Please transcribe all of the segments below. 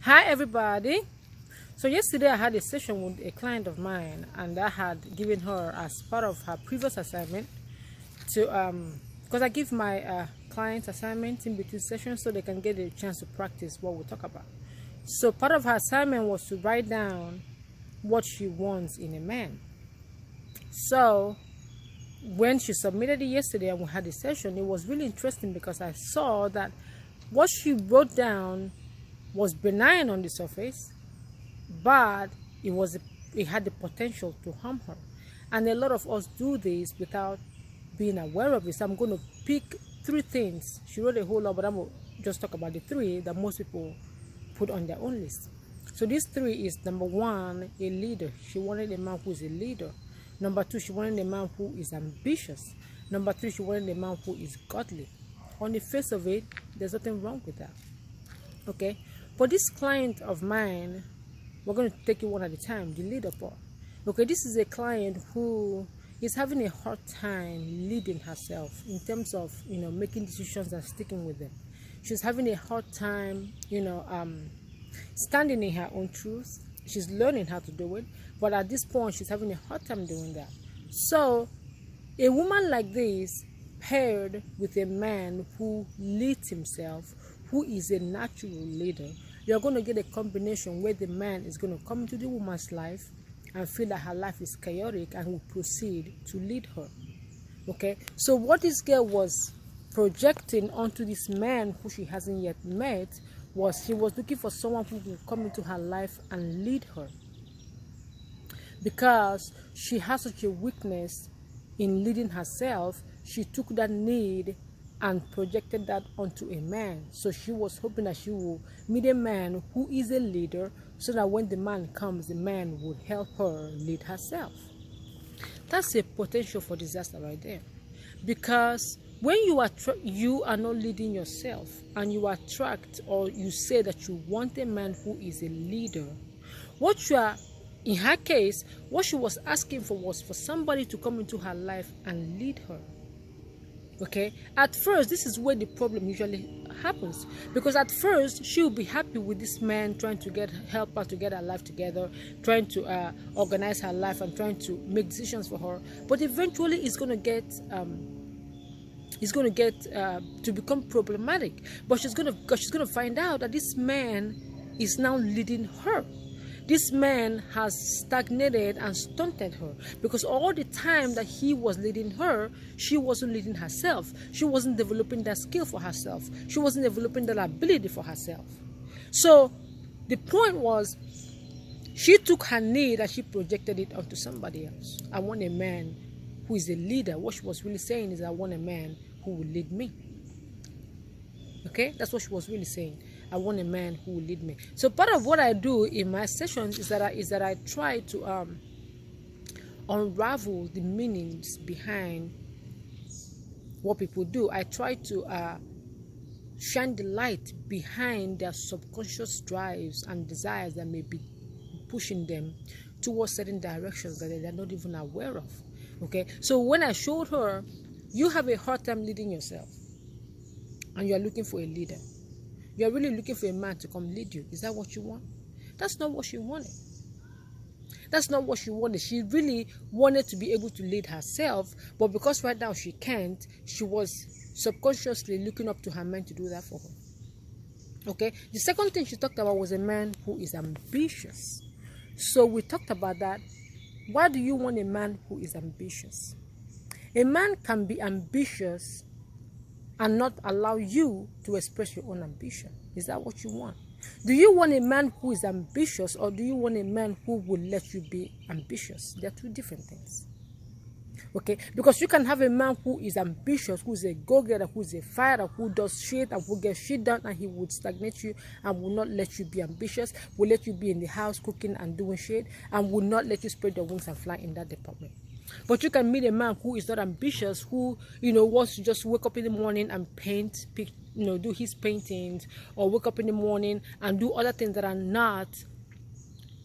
Hi everybody. So yesterday I had a session with a client of mine, and I had given her, as part of her previous assignment, to because I give my clients assignments in between sessions so they can get a chance to practice what we talk about. So part of her assignment was to write down what she wants in a man. So when she submitted it yesterday and we had a session, it was really interesting because I saw that what she wrote down was benign on the surface, but it had the potential to harm her. And a lot of us do this without being aware of it. So I'm going to pick 3 things. She wrote a whole lot, but I'm going to just talk about the 3 that most people put on their own list. So these 3 is: number 1, a leader. She wanted a man who is a leader. Number 2, she wanted a man who is ambitious. Number 3, she wanted a man who is godly. On the face of it, there's nothing wrong with that. Okay, for this client of mine, we're going to take it one at a time. The leader part. Okay, this is a client who is having a hard time leading herself in terms of making decisions and sticking with them. She's having a hard time standing in her own truth. She's learning how to do it, but at this point she's having a hard time doing that. So a woman like this, paired with a man who leads himself, who is a natural leader, you're going to get a combination where the man is going to come into the woman's life and feel that her life is chaotic and will proceed to lead her. Okay, so what this girl was projecting onto this man who she hasn't yet met was she was looking for someone who will come into her life and lead her, because she has such a weakness in leading herself. She took that need and projected that onto a man. So she was hoping that she will meet a man who is a leader, so that when the man comes, the man would help her lead herself. That's a potential for disaster right there, because when you are not leading yourself, and you attract, or you say that you want a man who is a leader, in her case, what she was asking for was for somebody to come into her life and lead her. Okay, at first, this is where the problem usually happens, because at first she'll be happy with this man trying to help her to get her life together, trying to organize her life and trying to make decisions for her. But eventually it's going to get to become problematic. But she's going to find out that this man is now leading her. This man has stagnated and stunted her, because all the time that he was leading her, she wasn't leading herself. She wasn't developing that skill for herself. She wasn't developing that ability for herself. So the point was, she took her need and she projected it onto somebody else. I want a man who is a leader. What she was really saying is, I want a man who will lead me. Okay, that's what she was really saying. I want a man who will lead me. So part of what I do in my sessions is that I try to unravel the meanings behind what people do. I try to shine the light behind their subconscious drives and desires that may be pushing them towards certain directions that they're not even aware of. Okay, so when I showed her, you have a hard time leading yourself, and you're looking for a leader. You're really looking for a man to come lead you. Is that what you want? That's not what she wanted. That's not what she wanted. She really wanted to be able to lead herself, but because right now she can't, she was subconsciously looking up to her man to do that for her. Okay? The second thing she talked about was a man who is ambitious. So we talked about that. Why do you want a man who is ambitious? A man can be ambitious and not allow you to express your own ambition. Is that what you want? Do you want a man who is ambitious, or do you want a man who will let you be ambitious? They're 2 different things. Okay, because you can have a man who is ambitious, who is a go-getter, who is a fighter, who does shit and who gets shit done, and he would stagnate you and will not let you be ambitious, will let you be in the house cooking and doing shit, and will not let you spread your wings and fly in that department. But you can meet a man who is not ambitious, who wants to just wake up in the morning and paint, do his paintings, or wake up in the morning and do other things that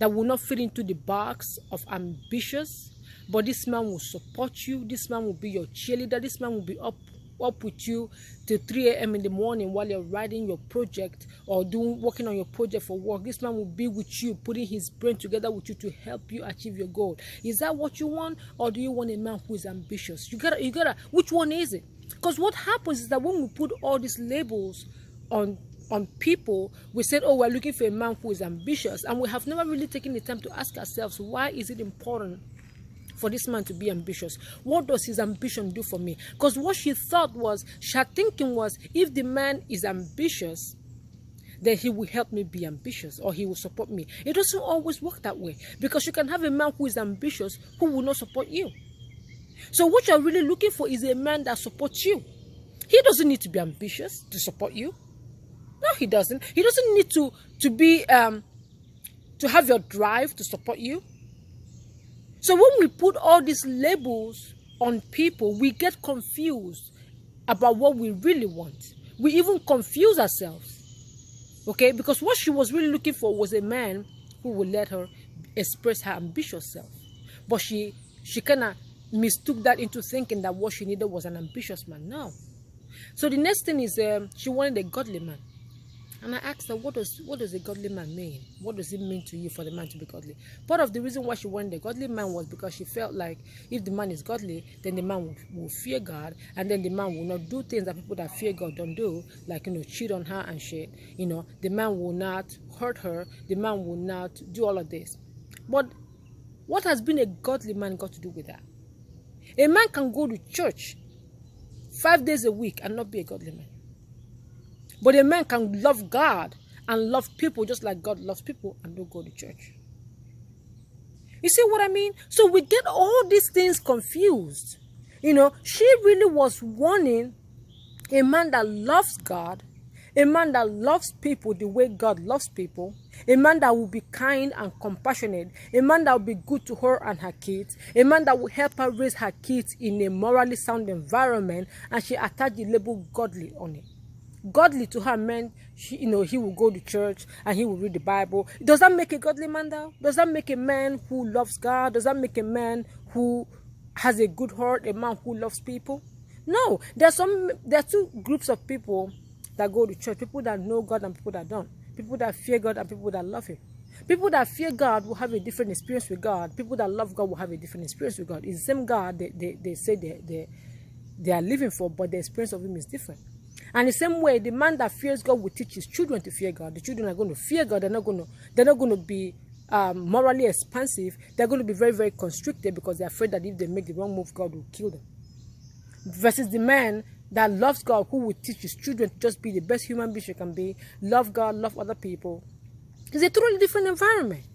will not fit into the box of ambitious. But this man will support you. This man will be your cheerleader. This man will be up up with you till 3 a.m. in the morning while you're writing your project or working on your project for work. This man will be with you, putting his brain together with you to help you achieve your goal. Is that what you want, or do you want a man who is ambitious? You gotta, which one is it? Because what happens is that when we put all these labels on people, we said, oh, we're looking for a man who is ambitious, and we have never really taken the time to ask ourselves, why is it important for this man to be ambitious? What does his ambition do for me? Because what she thought was, her thinking was, if the man is ambitious, then he will help me be ambitious, or he will support me. It doesn't always work that way, because you can have a man who is ambitious who will not support you. So what you're really looking for is a man that supports you. He doesn't need to be ambitious to support you. No, he doesn't. He doesn't need to have your drive to support you. So when we put all these labels on people, we get confused about what we really want. We even confuse ourselves. Okay? Because what she was really looking for was a man who would let her express her ambitious self. But she kind of mistook that into thinking that what she needed was an ambitious man. No. So the next thing is she wanted a godly man. And I asked her, what does a godly man mean? What does it mean to you for the man to be godly? Part of the reason why she wanted a godly man was because she felt like if the man is godly, then the man will fear God, and then the man will not do things that people that fear God don't do, like, cheat on her and shit. The man will not hurt her. The man will not do all of this. But what has being a godly man got to do with that? A man can go to church 5 days a week and not be a godly man. But a man can love God and love people just like God loves people and don't go to church. You see what I mean? So we get all these things confused. She really was wanting a man that loves God, a man that loves people the way God loves people, a man that will be kind and compassionate, a man that will be good to her and her kids, a man that will help her raise her kids in a morally sound environment, and she attached the label godly on it. Godly to her meant he will go to church and he will read the Bible. Does that make a godly man though? Does that make a man who loves God? Does that make a man who has a good heart, a man who loves people? No. There are two groups of people that go to church: people that know God and people that don't. People that fear God and people that love Him. People that fear God will have a different experience with God. People that love God will have a different experience with God. It's the same God they say they are living for, but the experience of Him is different. And the same way, the man that fears God will teach his children to fear God. The children are going to fear God. They're not going to be morally expansive. They're going to be very, very constricted because they're afraid that if they make the wrong move, God will kill them. Versus the man that loves God, who will teach his children to just be the best human being she can be, love God, love other people. It's a totally different environment.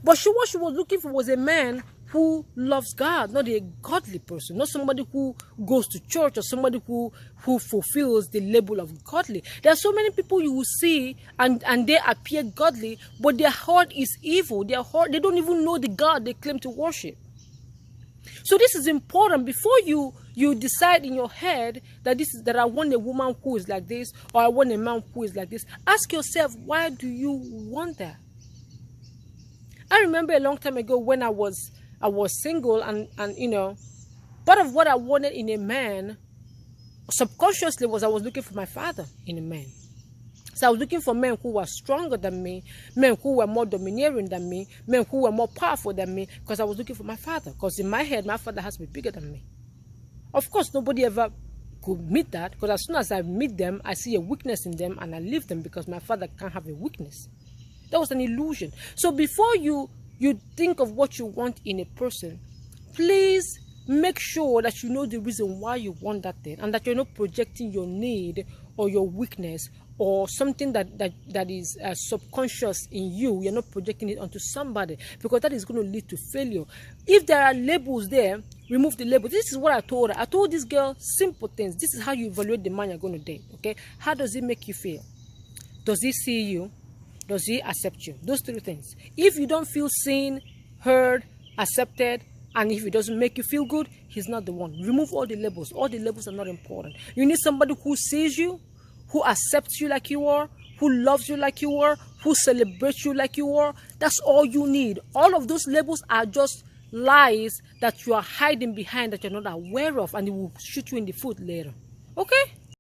But what she was looking for was a man who loves God, not a godly person, not somebody who goes to church or somebody who fulfills the label of godly. There are so many people you will see and they appear godly, but their heart is evil. Their heart, they don't even know the God they claim to worship. So this is important. Before you decide in your head that I want a woman who is like this, or I want a man who is like this, ask yourself, why do you want that? I remember a long time ago when I was single, and part of what I wanted in a man subconsciously was I was looking for my father in a man. So I was looking for men who were stronger than me, men who were more domineering than me, men who were more powerful than me, because I was looking for my father. Because in my head, my father has to be bigger than me. Of course, nobody ever could meet that, because as soon as I meet them, I see a weakness in them and I leave them because my father can't have a weakness. That was an illusion. So before you think of what you want in a person, please make sure that you know the reason why you want that thing, and that you're not projecting your need or your weakness or something that is subconscious in you. You're not projecting it onto somebody, because that is going to lead to failure. If there are labels there, remove the label. This is what I told her. I told this girl simple things. This is how you evaluate the man you're going to date. Okay, how does it make you feel? Does he see you? Does he accept you? Those three things. If you don't feel seen, heard, accepted, and if it doesn't make you feel good, he's not the one. Remove all the labels. All the labels are not important. You need somebody who sees you, who accepts you like you are, who loves you like you are, who celebrates you like you are. That's all you need. All of those labels are just lies that you are hiding behind, that you're not aware of, and it will shoot you in the foot later. Okay?